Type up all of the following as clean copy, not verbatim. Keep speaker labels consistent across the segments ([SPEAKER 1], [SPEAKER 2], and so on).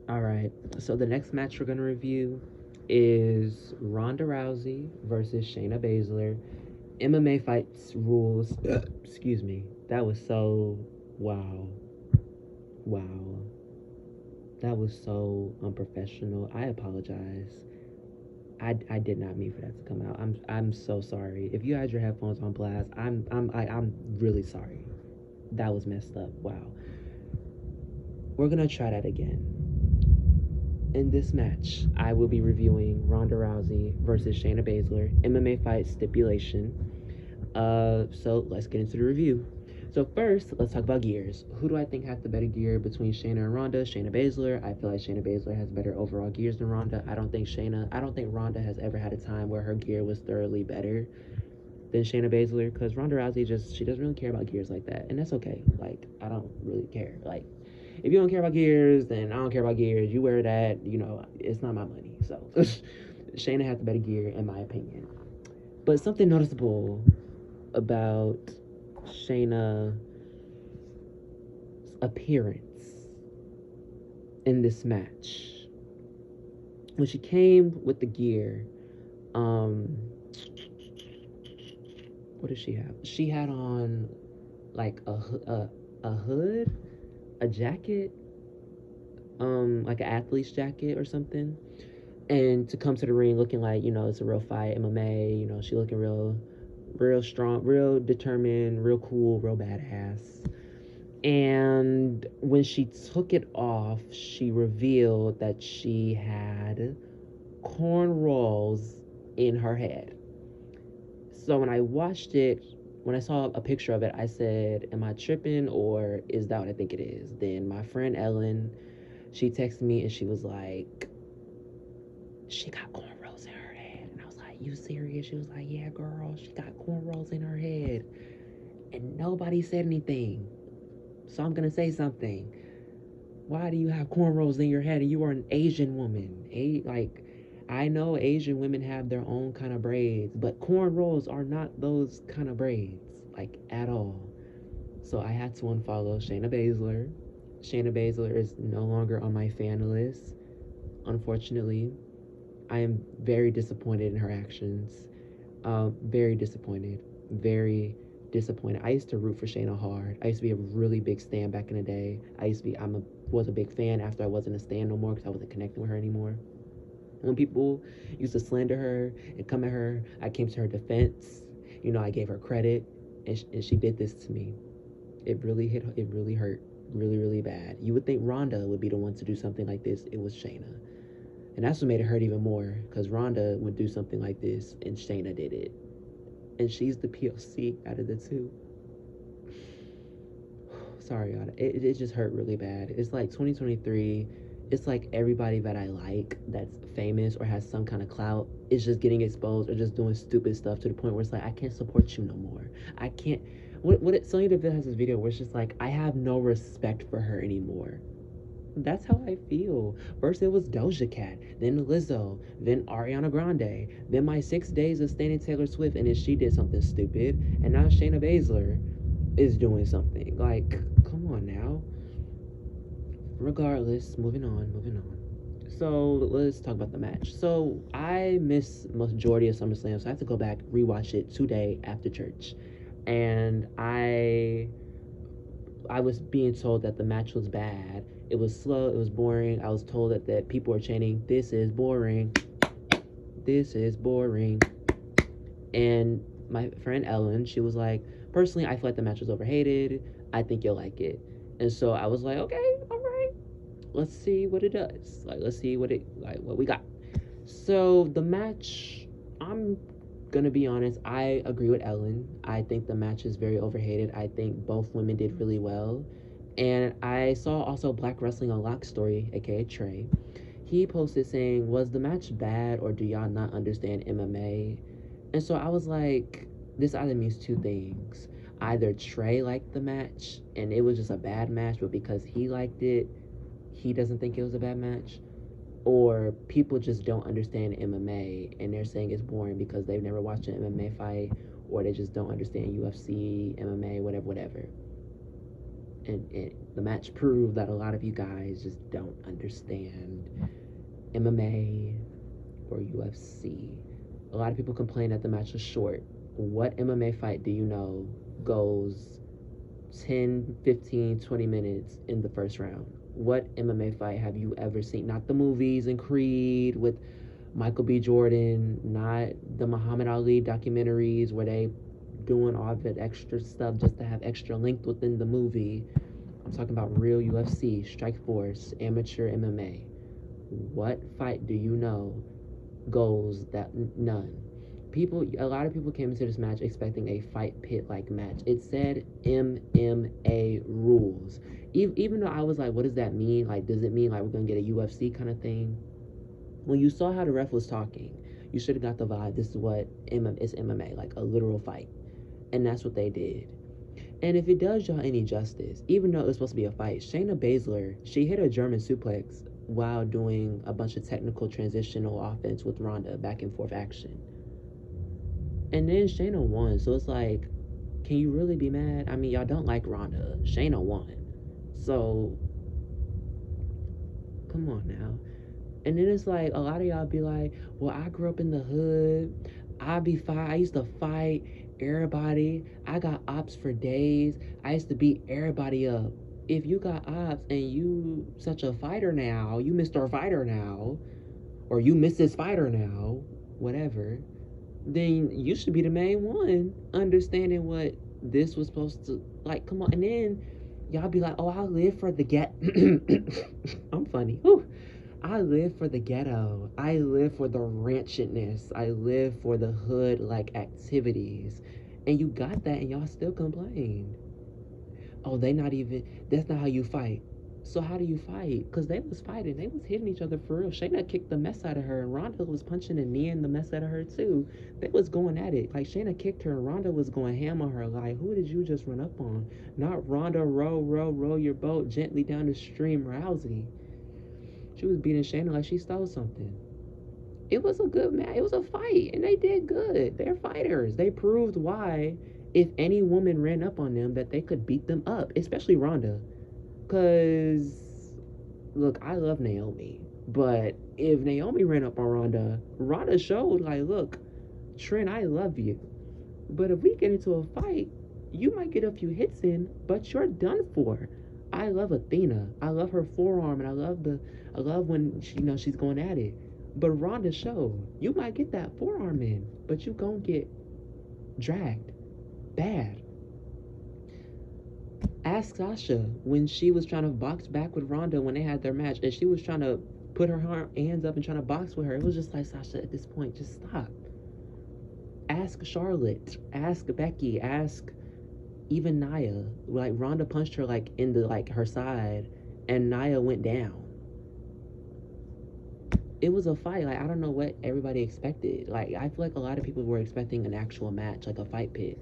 [SPEAKER 1] All right. So the next match we're gonna review is Ronda Rousey versus Shayna Baszler. MMA fights rules. Excuse me. That was so wow, wow. That was so unprofessional. I apologize. I did not mean for that to come out. I'm so sorry. If you had your headphones on blast, I'm really sorry. That was messed up. Wow. We're gonna try that again. In this match, I will be reviewing Ronda Rousey versus Shayna Baszler MMA fight stipulation. So let's get into the review. So first, let's talk about gears. Who do I think has the better gear between Shayna and Ronda? Shayna Baszler. I feel like Shayna Baszler has better overall gears than Ronda. I don't think Ronda has ever had a time where her gear was thoroughly better than Shayna Baszler, because Ronda Rousey she doesn't really care about gears like that, and that's okay. Like, I don't really care. Like, if you don't care about gears, then I don't care about gears. You wear that, it's not my money. So Shayna has the better gear in my opinion. But something noticeable about Shayna's appearance in this match, when she came with the gear, um, what does she have? She had on like a hood, a jacket, like an athlete's jacket or something, and to come to the ring looking like it's a real fight, MMA. She looking real strong, real determined, real cool, real badass. And when she took it off, she revealed that she had cornrows in her head. So when I watched it, when I saw a picture of it, I said, am I tripping or is that what I think it is? Then my friend Ellen, she texted me and she was like, she got cornrows in her head. And I was like, you serious? She was like, yeah, girl, she got cornrows in her head. And nobody said anything. So I'm going to say something. Why do you have cornrows in your head and you are an Asian woman? Like, I know Asian women have their own kind of braids, but cornrows are not those kind of braids, like, at all. So I had to unfollow Shayna Baszler. Shayna Baszler is no longer on my fan list, unfortunately. I am very disappointed in her actions. Very disappointed. Very disappointed. I used to root for Shayna hard. I used to be a really big stan back in the day. Was a big fan after I wasn't a stan no more because I wasn't connecting with her anymore. When people used to slander her and come at her, I came to her defense. I gave her credit, and she did this to me. It really hit. It really hurt. Really, really bad. You would think Ronda would be the one to do something like this. It was Shayna. And that's what made it hurt even more, because Ronda would do something like this, and Shayna did it. And she's the POC out of the two. Sorry, y'all. It just hurt really bad. It's like 2023. It's like everybody that I like that's famous or has some kind of clout is just getting exposed or just doing stupid stuff to the point where it's like, I can't support you no more. I can't. Sonya Deville has this video where it's just like, I have no respect for her anymore. That's how I feel. First it was Doja Cat, then Lizzo, then Ariana Grande, then my 6 days of standing Taylor Swift, and then she did something stupid, and now Shayna Baszler is doing something. Like, come on now. Regardless, moving on. So let's talk about the match. So I missed majority of SummerSlam, so I have to go back rewatch it today after church, and I was being told that the match was bad. It was slow. It was boring. I was told that people were chanting, "This is boring. This is boring." And my friend Ellen, she was like, "Personally, I feel like the match was overhated. I think you'll like it." And so I was like, "Okay, all right. Let's see what it does. Like, let's see what we got." So the match, I'm gonna be honest, I agree with Ellen. I think the match is very overhated. I think both women did really well. And I saw also Black Wrestling Unlocked story, aka Trey. He posted saying, was the match bad or do y'all not understand MMA? And so I was like, this either means two things. Either Trey liked the match and it was just a bad match, but because he liked it, he doesn't think it was a bad match. Or people just don't understand MMA and they're saying it's boring because they've never watched an MMA fight, or they just don't understand UFC, MMA, whatever. and the match proved that a lot of you guys just don't understand MMA or UFC. A lot of people complain that the match was short. What MMA fight do you know goes 10, 15, 20 minutes in the first round? What MMA fight have you ever seen? Not the movies and Creed with Michael B. Jordan, not the Muhammad Ali documentaries where they doing all that extra stuff just to have extra length within the movie. I'm talking about real UFC, Strikeforce, amateur MMA. What fight do you know goes that none? A lot of people came into this match expecting a fight pit like match. It said MMA rules. Even though I was like, what does that mean? Like, does it mean like we're gonna get a UFC kind of thing? When you saw how the ref was talking, you should have got the vibe. This is what is MMA, like a literal fight, and that's what they did. And if it does y'all any justice, even though it was supposed to be a fight, Shayna Baszler, she hit a German suplex while doing a bunch of technical transitional offense with Ronda, back and forth action. And then Shayna won, so it's like, can you really be mad? I mean, y'all don't like Ronda. Shayna won. So, come on now. And then it's like, a lot of y'all be like, well, I grew up in the hood. I used to fight everybody. I got ops for days. I used to beat everybody up. If you got ops and you such a fighter now, you Mr. Fighter now, or you Mrs. Fighter now, whatever, then you should be the main one, understanding what this was supposed to, like, come on. And then y'all be like, oh, I live for the I'm funny. Whew. I live for the ghetto. I live for the ratchetness. I live for the hood-like activities. And you got that and y'all still complain. Oh, that's not how you fight. So how do you fight? Because they was fighting. They was hitting each other for real. Shayna kicked the mess out of her, and Ronda was punching and kneeing the mess out of her, too. They was going at it. Like, Shayna kicked her, and Ronda was going ham on her. Like, who did you just run up on? Not Ronda, row your boat gently down the stream, Rousey. She was beating Shayna like she stole something. It was a good match. It was a fight, and they did good. They're fighters. They proved why, if any woman ran up on them, that they could beat them up, especially Ronda. Because, look, I love Naomi, but if Naomi ran up on Ronda, Ronda showed, like, look, Trent, I love you. But if we get into a fight, you might get a few hits in, but you're done for. I love Athena. I love her forearm, and I love when she's going at it. But Ronda showed you might get that forearm in, but you gonna get dragged bad. Ask Sasha when she was trying to box back with Ronda when they had their match, and she was trying to put her hands up and trying to box with her. It was just like, Sasha, at this point, just stop. Ask Charlotte. Ask Becky. Ask even Nia. Like, Ronda punched her like in the her side, and Nia went down. It was a fight. Like, I don't know what everybody expected. Like, I feel like a lot of people were expecting an actual match, like a fight pit.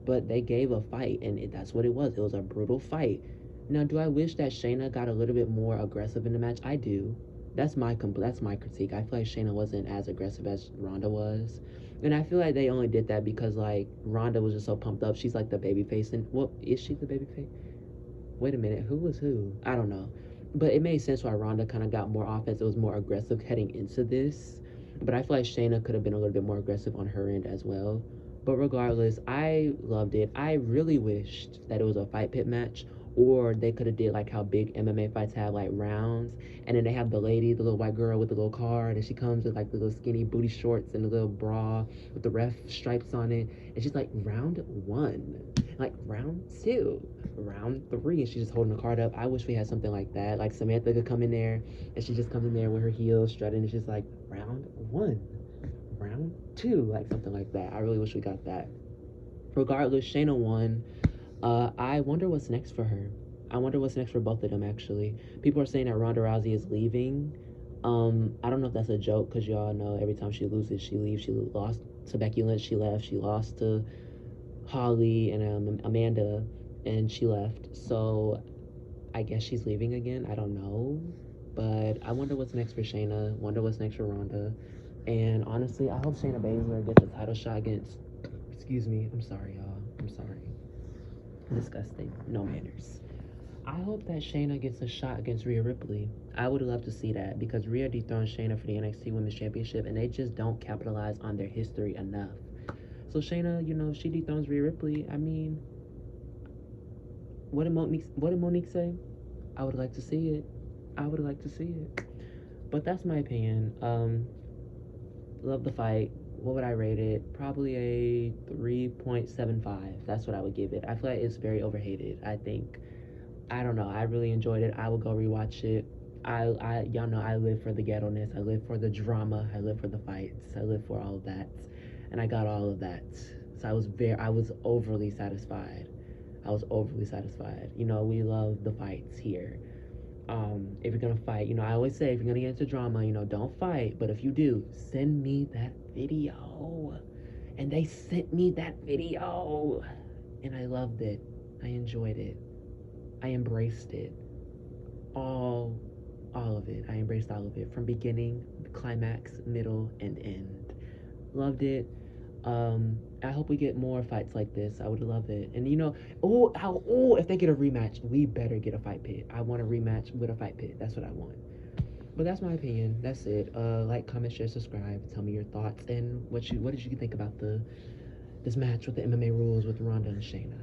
[SPEAKER 1] But they gave a fight, and that's what it was. It was a brutal fight. Now, do I wish that Shayna got a little bit more aggressive in the match? I do. That's my critique. I feel like Shayna wasn't as aggressive as Ronda was. And I feel like they only did that because, like, Ronda was just so pumped up. She's like the baby face. And, well, is she the baby face? Wait a minute. Who was who? I don't know. But it made sense why Ronda kind of got more offense. It was more aggressive heading into this. But I feel like Shayna could have been a little bit more aggressive on her end as well. But regardless, I loved it. I really wished that it was a fight pit match, or they could have did like how big MMA fights have, like rounds, and then they have the lady, the little white girl with the little card, and she comes with like the little skinny booty shorts and the little bra with the ref stripes on it, and she's like, round 1, like round 2, round 3, and she's just holding the card up. I wish we had something like that. Like Samantha could come in there, and she just comes in there with her heels strutting, and she's like, round 1, round 2, like something like that. I really wish we got that. Regardless, Shayna won. I wonder what's next for her. I wonder what's next for both of them, actually. People are saying that Ronda Rousey is leaving. I don't know if that's a joke, because y'all know every time she loses, she leaves. She lost to Becky Lynch, she left. She lost to Holly and Amanda, and she left. So I guess she's leaving again. I don't know. But I wonder what's next for Shayna. Wonder what's next for Ronda. And honestly, I hope Shayna Baszler gets a title shot against... Excuse me. I'm sorry, y'all. I'm sorry. Disgusting. No manners. I hope that Shayna gets a shot against Rhea Ripley. I would love to see that because Rhea dethroned Shayna for the NXT Women's Championship, and they just don't capitalize on their history enough. So Shayna, if she dethrones Rhea Ripley, I mean, what did Monique say? I would like to see it. I would like to see it. But that's my opinion. Love the fight. What would I rate it? Probably a 3.75. That's what I would give it. I feel like it's very overhated. I don't know. I really enjoyed it. I will go rewatch it. Y'all know I live for the ghetto-ness. I live for the drama. I live for the fights. I live for all of that, and I got all of that. So I was overly satisfied. I was overly satisfied. We love the fights here. If you're gonna fight, I always say if you're gonna get into drama, don't fight. But if you do, send me that video. And they sent me that video, and I loved it. I enjoyed it. I embraced it. All all of it. I embraced all of it from beginning, climax, middle, and end. Loved it. I hope we get more fights like this. I would love it. And if they get a rematch, we better get a fight pit. I want a rematch with a fight pit. That's what I want. But that's my opinion. That's it. Like, comment, share, subscribe. Tell me your thoughts and what did you think about this match with the MMA rules with Ronda and Shayna.